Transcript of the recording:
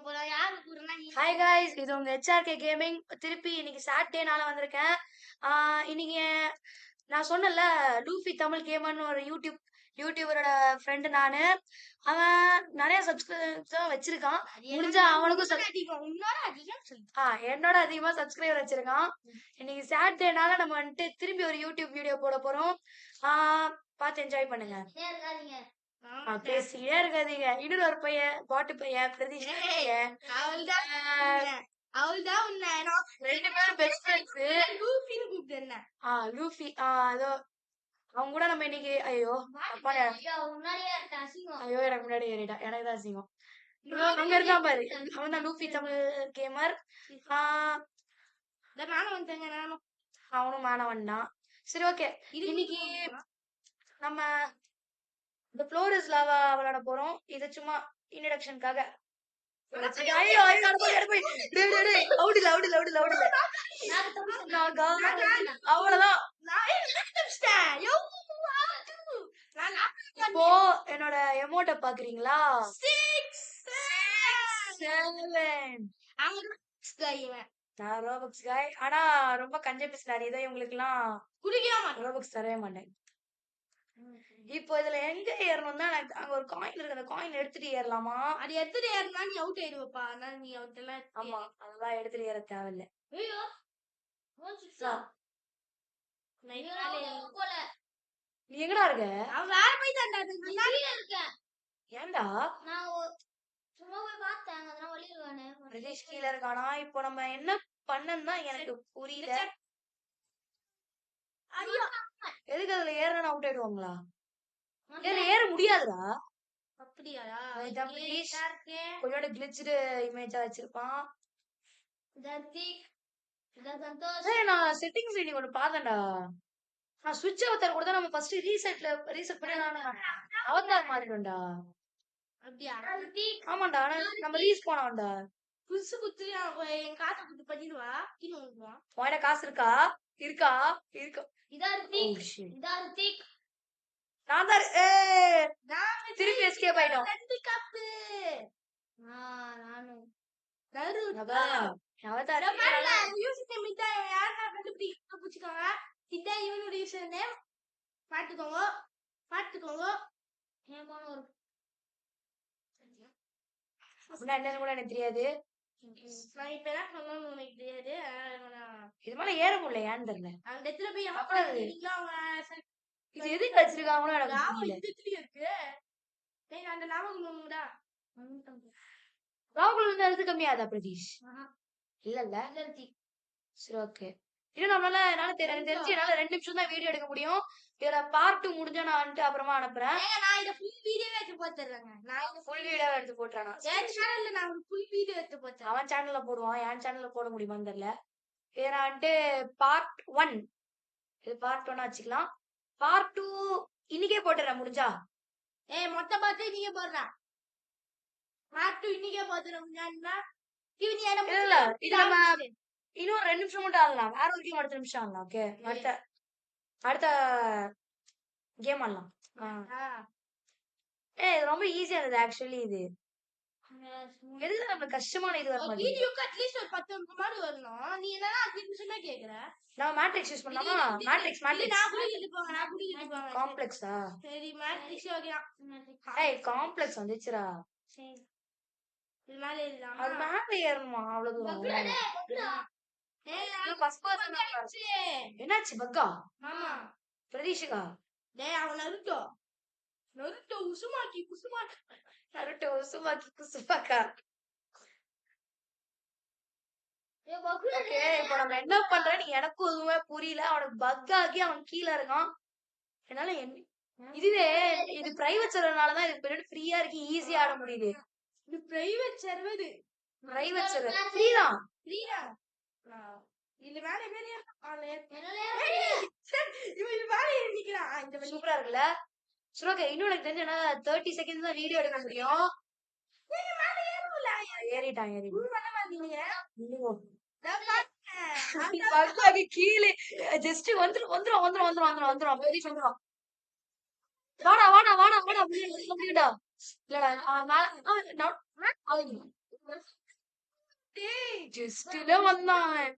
போறோம். யாரு கூறனா நீ ஹாய் காய்ஸ், இது உங்க ஹெச்ஆர்கே கேமிங். திருப்பி இன்னைக்கு சாட்டர்டேனால வந்திருக்கேன். இன்னைக்கு நான் சொன்னேன்ல, லூஃபி தமிழ் கேமர்னு ஒரு யூடியூபரோட ஃப்ரெண்டு நானு. அவன் நிறைய சப்ஸ்கிரைபர்ஸ் தான் வச்சிருக்கான். முடிஞ்சா அவனுக்கும் அதிகம் உன்னோட அதிகம் சொல்லு. என்னோட அதிகமா சப்ஸ்கிரைபர் வச்சிருக்கான். இன்னைக்கு சாட்டர்டேனால நம்ம வந்துட்டு திரும்பி ஒரு யூடியூப் வீடியோ போட போறோம். பார்த்து என்ஜாய் பண்ணுங்க. இருக்காதீங்க. பேசிக்கிட்டே இருக்காதீங்க. இன்னொரு ஒரு பையன் பாட்டு பையன் பிரதீஷ் பையன். அவள்தான் உன்னை ரெண்டு பேரும் பெஸ்ட் ஃப்ரெண்ட்ஸ். லூஃபின்னு கூப்பிட்டு லூஃபி அதோ அவங்க கூட நம்ம இன்னைக்கு ஐயோ எனக்கு முன்னாடி ஏறிட்டான். எனக்கு தான் அசிங்கம். அங்க இருக்கான் பாரு, அவன் தான் லூஃபி தமிழ் கேமர். நானும் வந்தேங்க. நானும் அவனும் மாணவன் தான். சரி, ஓகே. இன்னைக்கு நம்ம இந்த ஃப்ளோர் இஸ் லாவா விளையாட போறோம். இது சும்மா இன்ட்ரடக்ஷனுக்காக. அவ்வளவுதான். இப்போ என்னோட எமோட்ட பாக்குறீங்களா? 7 நான் ரோபக்ஸ் காய். ஆனா ரொம்ப கஞ்ச பிசினாரி தான். இவங்களுக்கு எல்லாம் ரோபக்ஸ் தரவே மாட்டேன். இப்போ இதுல எங்க ஏறணும்னா, எனக்கு அங்க ஒரு காயின் இருக்கு. அந்த காயின் எடுத்துட்டு ஏறலாமா? அது எடுத்துட்டு ஏறினா நீ அவுட் ஆயிடுவப்பா. அதனால நீ அவுட் எல்லாம். ஆமா, அதெல்லாம் எடுத்துட்டு ஏற தேவையில்ல. ஐயோ நீ எங்கடா இருக்க? அவன் வேற போய் தாண்டா இருக்கேன். ஏன்டா நான் சும்மா போய் பார்த்தேன். அதெல்லாம் வழியிருக்கானே. பிரதீஷ் கீழ இருக்கானா? இப்போ நம்ம என்ன பண்ணணும்னா எனக்கு புரியல. எதுக்கு அதுல ஏறணும்? அவுட் ஆயிடுவாங்களா? இதுல ஏற முடியாதுடா. அப்படியாடா? கொஞ்சோட கிளிச்டு இமேஜா வச்சிருப்பான். நான் செட்டிங்ஸ் இன்னைக்கு ஒண்ணு பார்த்தேன்டா. நான் ஸ்விட்ச் அவதார் கூட தான் நம்ம ஃபர்ஸ்ட் ரீசெட் பண்ணி அவதார் மாறிடும்டா. அப்படியா? ஆமாண்டா, நம்ம ரீஸ் போனோம்டா. புதுசு குத்து என் காசை குத்து பண்ணிடுவா. உன்கிட்ட காசு இருக்கா? இருக்கா? நான் தான் திருப்பி எஸ்கேப் ஆயிட்டோம். என்னன்னு கூட எனக்கு தெரியாது. இது மேல ஏற முடியல, ஏன்னு தெரியல. இது எதுக்கு வச்சிருக்காங்களோ எனக்கு புரியல. ராகுல் அது கம்மியாதா பிரதீஷ்? இல்லல்ல. சரி, ஓகே. இன்னும் என்னால தெரிஞ்சு என்னால 2 நிமிஷம் தான் வீடியோ எடுக்க முடியும். இதுல பார்ட் 2 முடிஞ்சா நான் வந்துட்டு அப்புறமா அனுப்புறேன். ஃபுல் வீடியோவே எடுத்து போட்டுறேங்க. ஃபுல் வீடியோ எடுத்து போட்டுறானா? அவன் சேனல்ல போடுவான். என் சேனல்ல போட முடியுமான்னு தெரியல. இது நான் வந்துட்டு பார்ட் 1, இது பார்ட் 1 வச்சுக்கலாம். பார்ட் 2 இன்னைக்கே போட்டுறேன் முடிஞ்சா. மொத்த பார்த்து நீங்க போடுறா. பார்ட் 2 இன்னைக்கே போட்டுறேன் முடிஞ்சா. இல்ல, இது நம்ம இன்னும் 2 நிமிஷம் மட்டும் ஆடலாம். வேற ஒரு கேம் அடுத்த நிமிஷம் ஆடலாம். ஓகே, அடுத்த கேம் ஆடலாம். இது ரொம்ப ஈஸியா இருந்தது ஆக்சுவலி. இது எதுக்கு நமக்கு கஷ்டமான இது வர மாதிரி? வீடியோக்கு அட்லீஸ்ட் ஒரு 10 நிமிஷமாவது வரணும். நீ என்னன்னா 5 நிமிஷமே கேக்குற. நான் மேட்ரிக்ஸ் யூஸ் பண்ணலாமா? மேட்ரிக்ஸ் நான் புடிக்கிட்டு போங்க. காம்ப்ளெக்ஸா? சரி, மேட்ரிக்ஸ் ஓகேயா? காம்ப்ளெக்ஸ் வந்துச்சுடா. சரி, இது மேல ஏறலாம். அது மேல ஏறணுமா? அவ்வளவு தூரம்? என்னாச்சு? பக்கா? ஆமா, பிரதீஷுக்கா? அவன் நருட்டோ உசுமாக்கி குசுமாக்கா. இப்போ நம்ம என்ன பண்றேன்னு எனக்கும் எதுவுமே புரியல. அவனுக்கு பக் ஆகி அவன் கீழே இருக்கான். என்னால இதுவே இது பிரைவேட் சர்வர்னாலதான் இது பீரியட் ஃப்ரீயா இருக்கு, ஈஸியா ஆட முடியுது. இது பிரைவேட் சர்வர். பிரைவேட் சர்வர் ஃப்ரீதான். இது மேல சூப்பரா இருக்குல்ல? சரி, இன்னும் எனக்கு தெரிஞ்சு 30 செகண்ட்ஸ் தான் வீடியோ எடுக்க முடியும். ஏறிட்டான். கீழே ஜஸ்ட் வந்துரும். வாடா. இல்லடா, ஜஸ்ட்ல வந்தான் அவன்.